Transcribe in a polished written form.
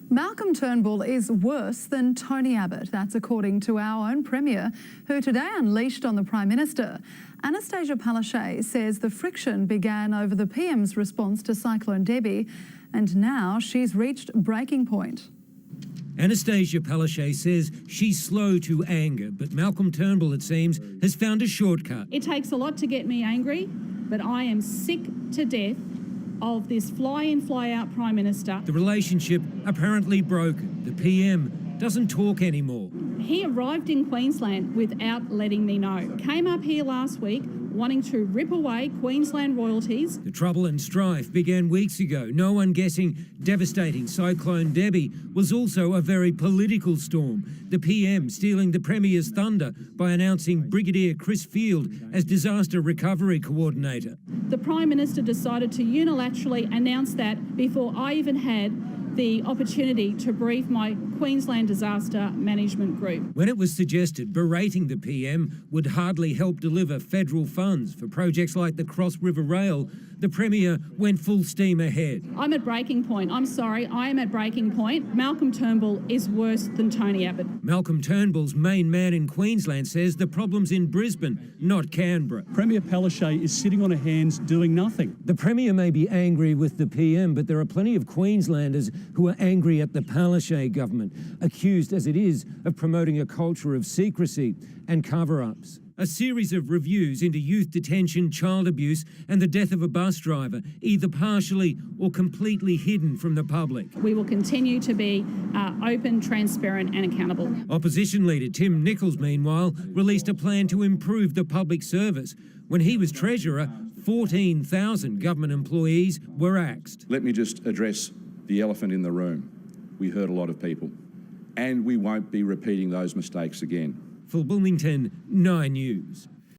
Malcolm Turnbull is worse than Tony Abbott. That's according to our own Premier, who today unleashed on the Prime Minister. Annastacia Palaszczuk says the friction began over the PM's response to Cyclone Debbie, and now she's reached breaking point. Annastacia Palaszczuk says she's slow to anger, but Malcolm Turnbull, it seems, has found a shortcut. It takes a lot to get me angry, but I am sick to death of this fly-in, fly-out Prime Minister. The relationship apparently broken. The PM doesn't talk anymore. He arrived in Queensland without letting me know. Came up here last week wanting to rip away Queensland royalties. The trouble and strife began weeks ago. No one guessing devastating Cyclone Debbie was also a very political storm. The PM stealing the Premier's thunder by announcing Brigadier Chris Field as Disaster Recovery Coordinator. The Prime Minister decided to unilaterally announce that before I even had the opportunity to brief my Queensland Disaster Management Group. When it was suggested berating the PM would hardly help deliver federal funds for projects like the Cross River Rail, the Premier went full steam ahead. I'm at breaking point. I'm sorry, I am at breaking point. Malcolm Turnbull is worse than Tony Abbott. Malcolm Turnbull's main man in Queensland says the problem's in Brisbane, not Canberra. Premier Palaszczuk is sitting on her hands doing nothing. The Premier may be angry with the PM, but there are plenty of Queenslanders who are angry at the Palaszczuk government, accused as it is of promoting a culture of secrecy and cover-ups. A series of reviews into youth detention, child abuse and the death of a bus driver, either partially or completely hidden from the public. We will continue to be open, transparent and accountable. Opposition leader Tim Nicholls, meanwhile, released a plan to improve the public service. When he was Treasurer, 14,000 government employees were axed. Let me just address the elephant in the room. We hurt a lot of people, and we won't be repeating those mistakes again. For Bloomington 9 News.